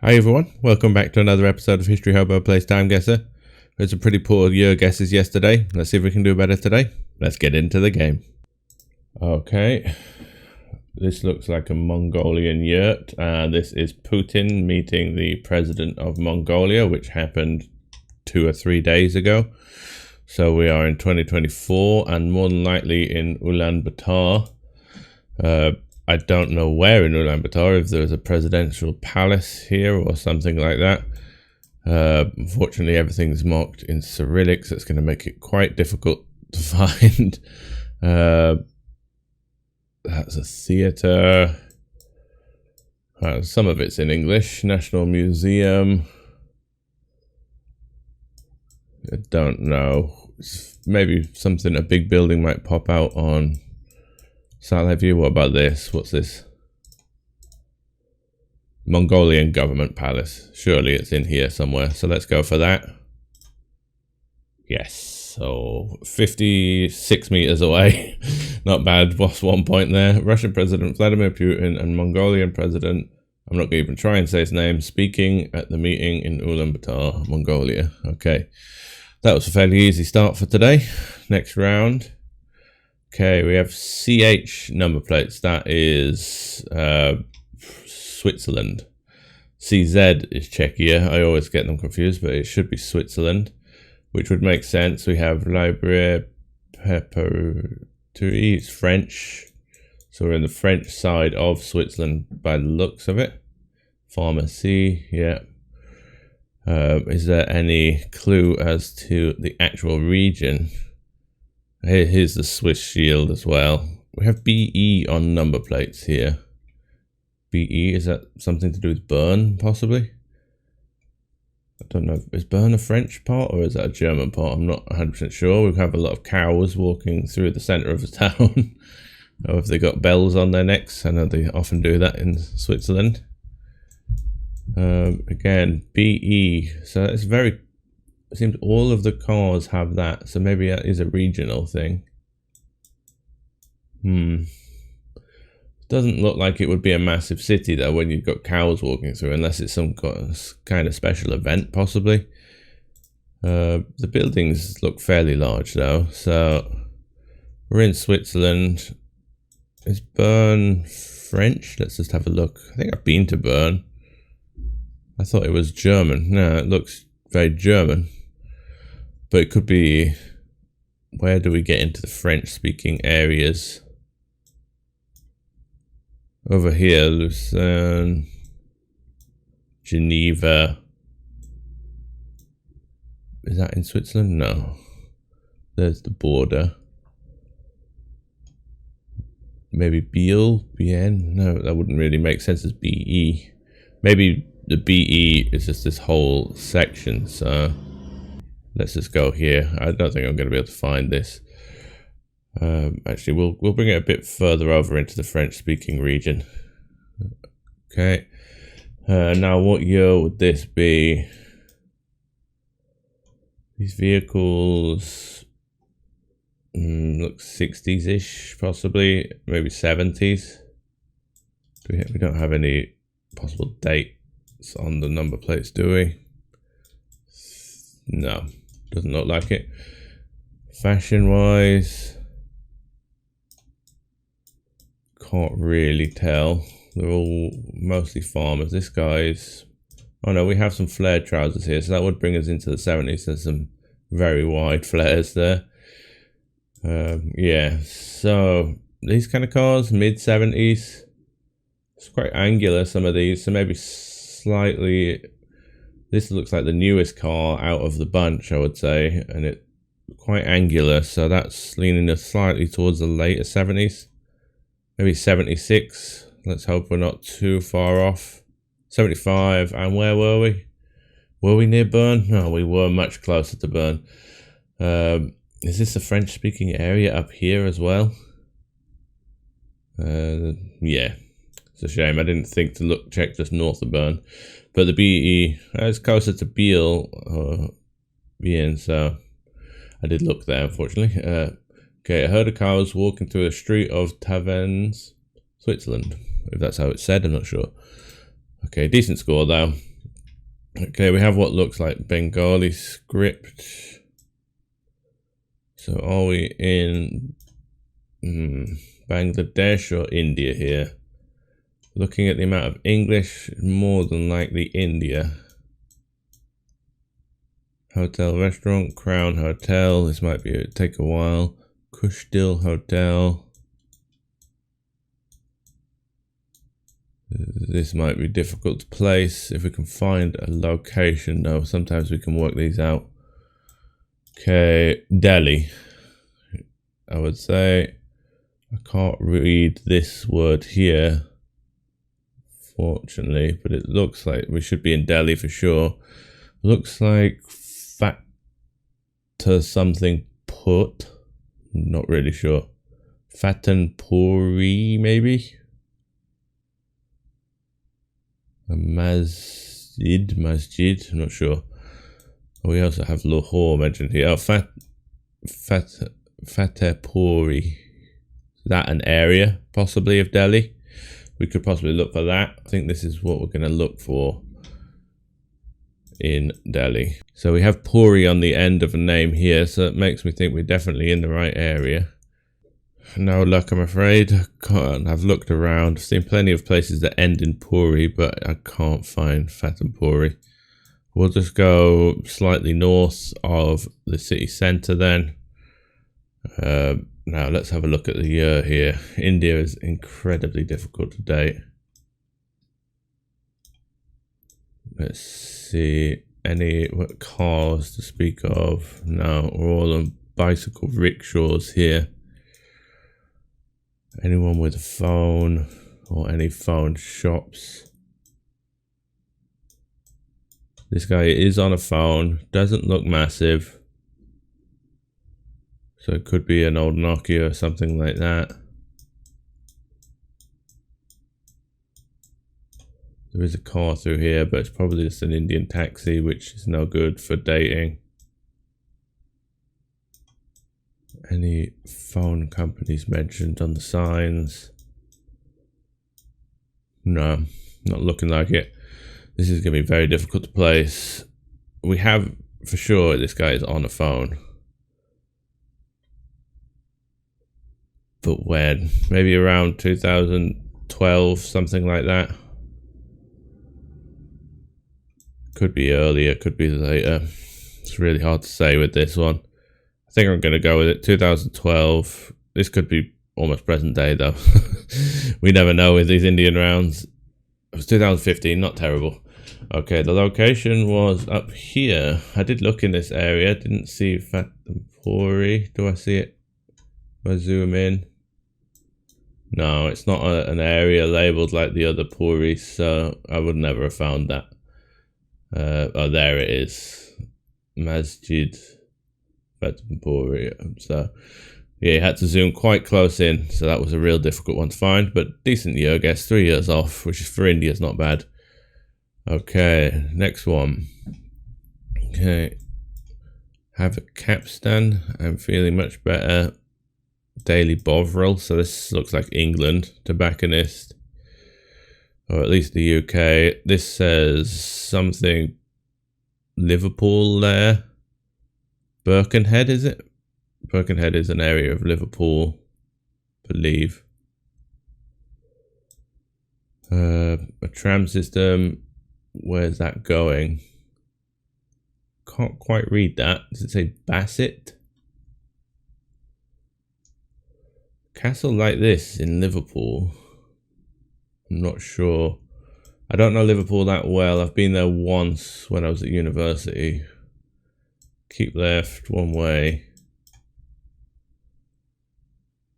Hi everyone, welcome back to another episode of History Hobo Plays TimeGuessr. It's a pretty poor year guesses yesterday. Let's see if we can do better today. Let's get into the game. Okay, this looks like a Mongolian yurt. This is Putin meeting the president of Mongolia, which happened 2 or 3 days ago. So we are in 2024 and more than likely in Ulaanbaatar. I don't know where in Ulaanbaatar, if there's a presidential palace here or something like that. Unfortunately, everything's marked in Cyrillic, so it's going to make it quite difficult to find. That's a theatre. Some of it's in English. National Museum. I don't know. Maybe something, a big building might pop out on satellite view. What about this? What's this? Mongolian government palace. Surely it's in here somewhere. So let's go for that. Yes. So 56 meters away. Not bad. Lost 1 point there. Russian President Vladimir Putin and Mongolian President, I'm not going to even try and say his name, speaking at the meeting in Ulaanbaatar, Mongolia. Okay. That was a fairly easy start for today. Next round. Okay, we have CH number plates. That is Switzerland. CZ is Czechia. I always get them confused, but it should be Switzerland, which would make sense. We have Librairie Papeterie. It's French. So we're in the French side of Switzerland by the looks of it. Pharmacy, yeah. Is there any clue as to the actual region? Here's the Swiss shield as well. We have BE on number plates here. BE, is that something to do with Bern, possibly? I don't know. Is Bern a French part or is that a German part? I'm not 100% sure. We have a lot of cows walking through the centre of the town. Or have they got bells on their necks? I know they often do that in Switzerland. Again, BE. So it's very... It seems all of the cars have that, so maybe that is a regional thing. Doesn't look like it would be a massive city though when you've got cows walking through, unless it's some kind of special event possibly. The buildings look fairly large though, so we're in Switzerland. Is Bern French? Let's just have a look. I think I've been to Bern. I thought it was German. No, it looks very German. But it could be, where do we get into the French-speaking areas? Over here, Lucerne, Geneva. Is that in Switzerland? No. There's the border. Maybe Biel? Bien? No, that wouldn't really make sense as BE. Maybe the BE is just this whole section, so... Let's just go here. I don't think I'm going to be able to find this. Actually, we'll bring it a bit further over into the French-speaking region. Okay. Now, what year would this be? These vehicles look 60s-ish, possibly. Maybe 70s. We don't have any possible dates on the number plates, do we? No. Doesn't look like it. Fashion wise, can't really tell. They're all mostly farmers. This guy's, oh no, we have some flared trousers here, so that would bring us into the 70s. There's some very wide flares there. Yeah, so these kind of cars, mid 70s. It's quite angular, some of these, so maybe slightly. This looks like the newest car out of the bunch, I would say, and it's quite angular, so that's leaning us slightly towards the later 70s. Maybe 76. Let's hope we're not too far off. 75, and where were we? Were we near Bern? No, we were much closer to Bern. Is this a French-speaking area up here as well? Yeah. It's a shame. I didn't think to check just north of Bern. But the BE is closer to Biel, Bien, so I did look there, unfortunately. Okay, a herd of cows walking through a street of Taverns, Switzerland. If that's how it's said, I'm not sure. Okay, decent score though. Okay, we have what looks like Bengali script. So are we in Bangladesh or India here? Looking at the amount of English, more than likely India. Hotel, restaurant, Crown Hotel. This might take a while. Kushdil Hotel. This might be difficult to place. If we can find a location though, sometimes we can work these out. Okay, Delhi. I would say I can't read this word here, fortunately, but it looks like we should be in Delhi for sure. Looks like fat to something put. Not really sure. Fatanpuri, maybe? A masjid, I'm not sure. We also have Lahore mentioned here. Oh, Fatehpuri. Is that an area, possibly, of Delhi? We could possibly look for that. I think this is what we're going to look for in Delhi. So we have Puri on the end of a name here, so it makes me think we're definitely in the right area. No luck, I'm afraid. I've looked around, seen plenty of places that end in Puri, but I can't find Fatanpuri. We'll just go slightly north of the city centre then. Now let's have a look at the year here. India is incredibly difficult to date. Let's see, any cars to speak of? No, we're all on bicycle rickshaws here. Anyone with a phone or any phone shops? This guy is on a phone, doesn't look massive. So it could be an old Nokia or something like that. There is a car through here, but it's probably just an Indian taxi, which is no good for dating. Any phone companies mentioned on the signs? No, not looking like it. This is going to be very difficult to place. We have for sure this guy is on a phone. But when? Maybe around 2012, something like that. Could be earlier, could be later. It's really hard to say with this one. I think I'm going to go with it. 2012. This could be almost present day though. We never know with these Indian rounds. It was 2015, not terrible. Okay, the location was up here. I did look in this area. Didn't see Fatanpuri. Do I see it? Do I zoom in? No, it's not an area labelled like the other Puris, so I would never have found that. Oh, there it is. Masjid Fatanpuri. So, yeah, you had to zoom quite close in, so that was a real difficult one to find, but decent year guess, 3 years off, which is for India is not bad. Okay, next one. Okay, have a capstan. I'm feeling much better. Daily Bovril, so this looks like England. Tobacconist, or at least the UK. This says something Liverpool there. Birkenhead, is it? Birkenhead is an area of Liverpool, I believe. A tram system. Where's that going? Can't quite read that. Does it say Bassett? Castle like this in Liverpool. I'm not sure. I don't know Liverpool that well. I've been there once when I was at university. Keep left, one way.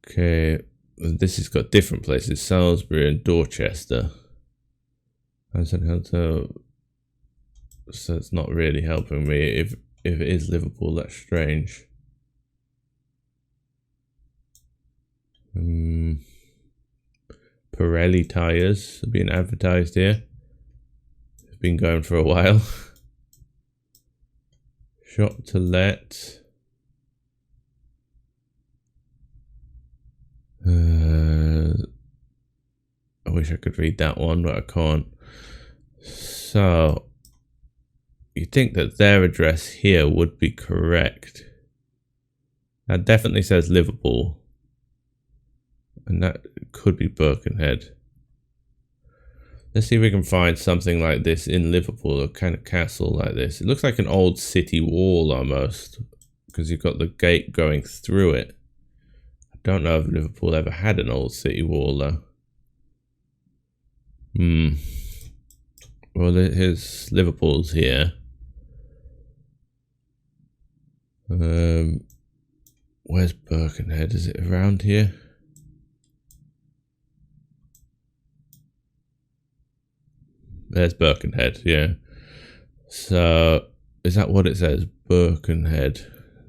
Okay, this has got different places. Salisbury and Dorchester. So it's not really helping me. If it is Liverpool, that's strange. Pirelli tyres are being advertised here. It's been going for a while. Shop to let. I wish I could read that one, but I can't. So you'd think that their address here would be correct. That definitely says Liverpool. And that could be Birkenhead. Let's see if we can find something like this in Liverpool, a kind of castle like this. It looks like an old city wall almost, because you've got the gate going through it. I don't know if Liverpool ever had an old city wall though. Well, here's Liverpool's here. Where's Birkenhead? Is it around here? There's Birkenhead, yeah. So, is that what it says? Birkenhead.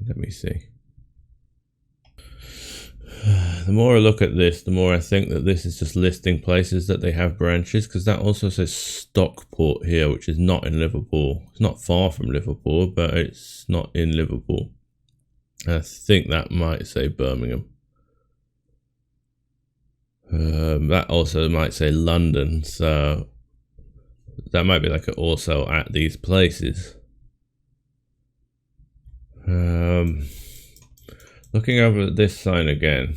Let me see. The more I look at this, the more I think that this is just listing places that they have branches, because that also says Stockport here, which is not in Liverpool. It's not far from Liverpool, but it's not in Liverpool. I think that might say Birmingham. That also might say London, so that might be like also at these places. Looking over at this sign again.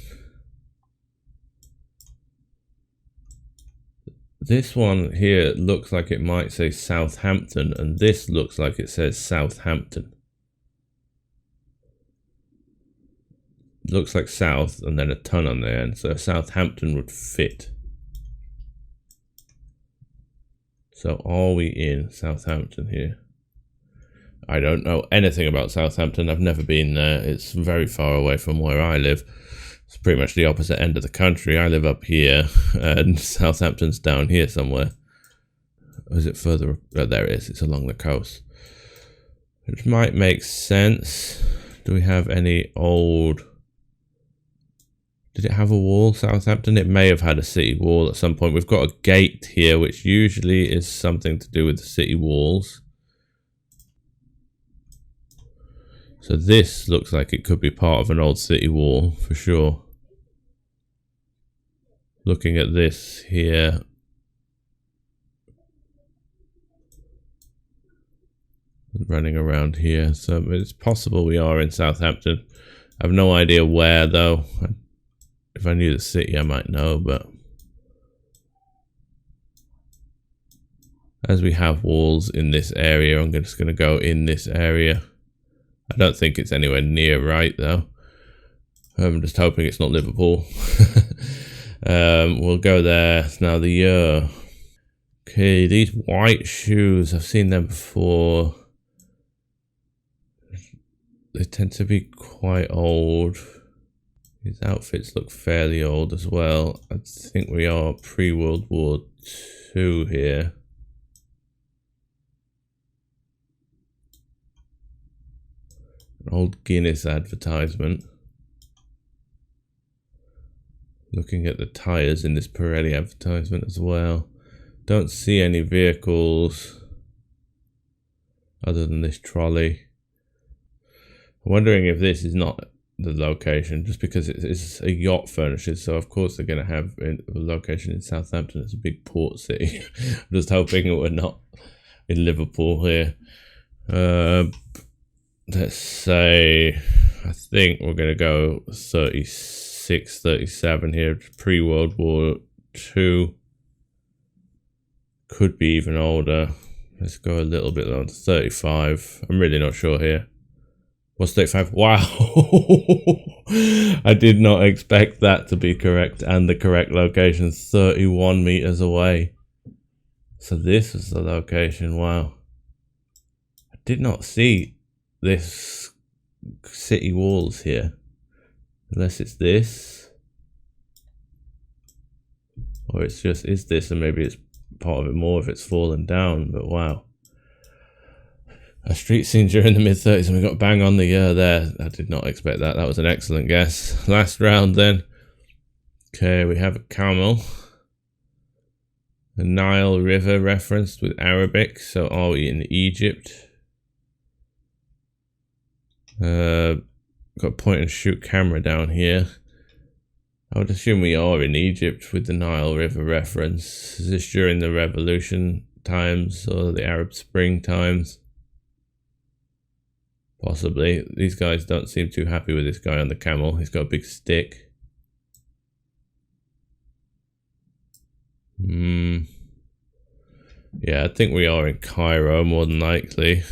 This one here looks like it might say Southampton, and this looks like it says Southampton. Looks like south and then a ton on the end, so Southampton would fit. So are we in Southampton here? I don't know anything about Southampton. I've never been there. It's very far away from where I live. It's pretty much the opposite end of the country. I live up here and Southampton's down here somewhere. Or is it further? Oh, there it is. It's along the coast. Which might make sense. Do we have any old... Did it have a wall, Southampton? It may have had a city wall at some point. We've got a gate here, which usually is something to do with the city walls. So this looks like it could be part of an old city wall, for sure. Looking at this here. Running around here. So it's possible we are in Southampton. I have no idea where, though. If I knew the city, I might know, but as we have walls in this area, I'm just going to go in this area. I don't think it's anywhere near right, though. I'm just hoping it's not Liverpool. We'll go there. Now the year. Okay, these white shoes, I've seen them before. They tend to be quite old. These outfits look fairly old as well. I think we are pre-World War II here. An old Guinness advertisement. Looking at the tyres in this Pirelli advertisement as well. Don't see any vehicles other than this trolley. I'm wondering if this is not the location, just because it's a yacht furniture, so of course they're going to have a location in Southampton. It's a big port city. I'm just hoping we're not in Liverpool here. Let's say, I think we're going to go 36, 37 here, pre-World War II. Could be even older. Let's go a little bit lower, 35. I'm really not sure here. What's 35? Wow. I did not expect that to be correct, and the correct location, 31 meters away. So this was the location. Wow. I did not see this city walls here, unless it's this, or it's just is this, and maybe it's part of it more if it's fallen down. But wow. A street scene during the mid-30s, and we got bang on the year there. I did not expect that. That was an excellent guess. Last round then. Okay, we have a camel. The Nile River referenced with Arabic. So are we in Egypt? Got a point and shoot camera down here. I would assume we are in Egypt with the Nile River reference. Is this during the revolution times or the Arab Spring times? Possibly. These guys don't seem too happy with this guy on the camel. He's got a big stick. Yeah, I think we are in Cairo more than likely.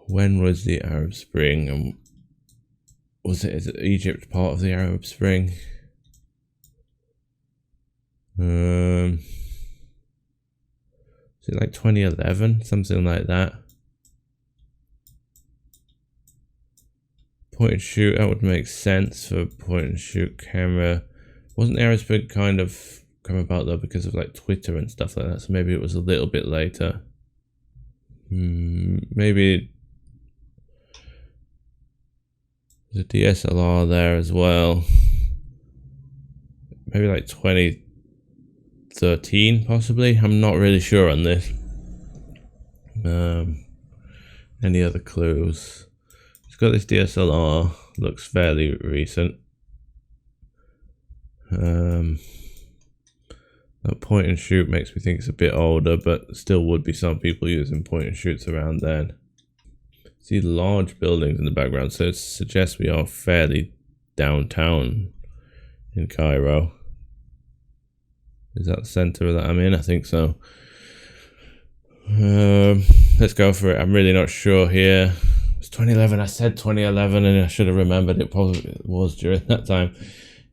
When was the Arab Spring? And is Egypt part of the Arab Spring? Is it like 2011? Something like that. Point and shoot, that would make sense for point and shoot camera. Wasn't the Arab Spring kind of come about though because of like Twitter and stuff like that? So maybe it was a little bit later. Maybe the DSLR there as well. Maybe like 2013 possibly. I'm not really sure on this. Any other clues? It's got this DSLR, looks fairly recent. That point and shoot makes me think it's a bit older, but still would be some people using point and shoots around then. See large buildings in the background, so it suggests we are fairly downtown in Cairo. Is that the center that I'm in? I think so. Let's go for it. I'm really not sure here. It's 2011. I said 2011 and I should have remembered it probably was during that time.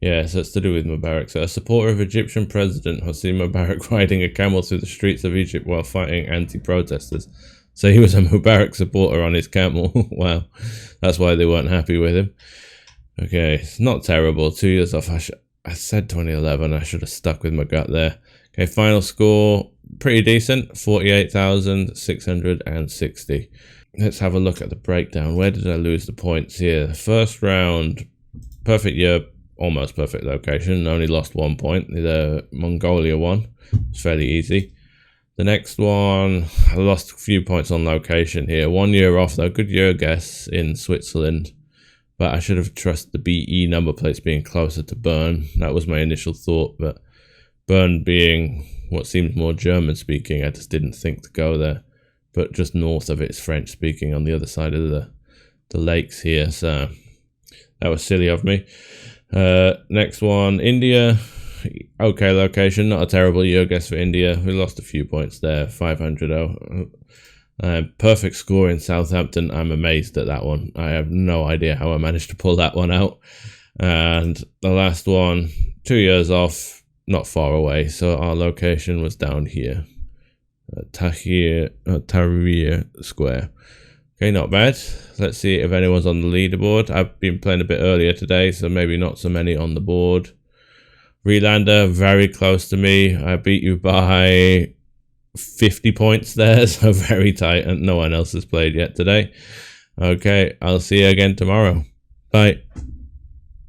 Yeah, so it's to do with Mubarak. So a supporter of Egyptian President Hosni Mubarak riding a camel through the streets of Egypt while fighting anti-protesters. So he was a Mubarak supporter on his camel. Wow, that's why they weren't happy with him. Okay, it's not terrible. 2 years off. I said 2011. I should have stuck with my gut there. Okay, final score, pretty decent, 48,660. Let's have a look at the breakdown. Where did I lose the points here? First round, perfect year, almost perfect location. Only lost 1 point. The Mongolia one was fairly easy. The next one, I lost a few points on location here. 1 year off though. Good year guess in Switzerland. But I should have trusted the BE number plates being closer to Bern. That was my initial thought. But Bern being what seems more German speaking, I just didn't think to go there. But just north of it is French speaking on the other side of the lakes here. So that was silly of me. Next one, India. Okay location, not a terrible year guess for India. We lost a few points there, 500. Perfect score in Southampton. I'm amazed at that one. I have no idea how I managed to pull that one out. And the last one, 2 years off, not far away. So our location was down here. Tahrir Square. Okay, not bad. Let's see if anyone's on the leaderboard. I've been playing a bit earlier today, so maybe not so many on the board. Relander, very close to me. I beat you by 50 points there, so very tight, and no one else has played yet today. Okay, I'll see you again tomorrow. Bye.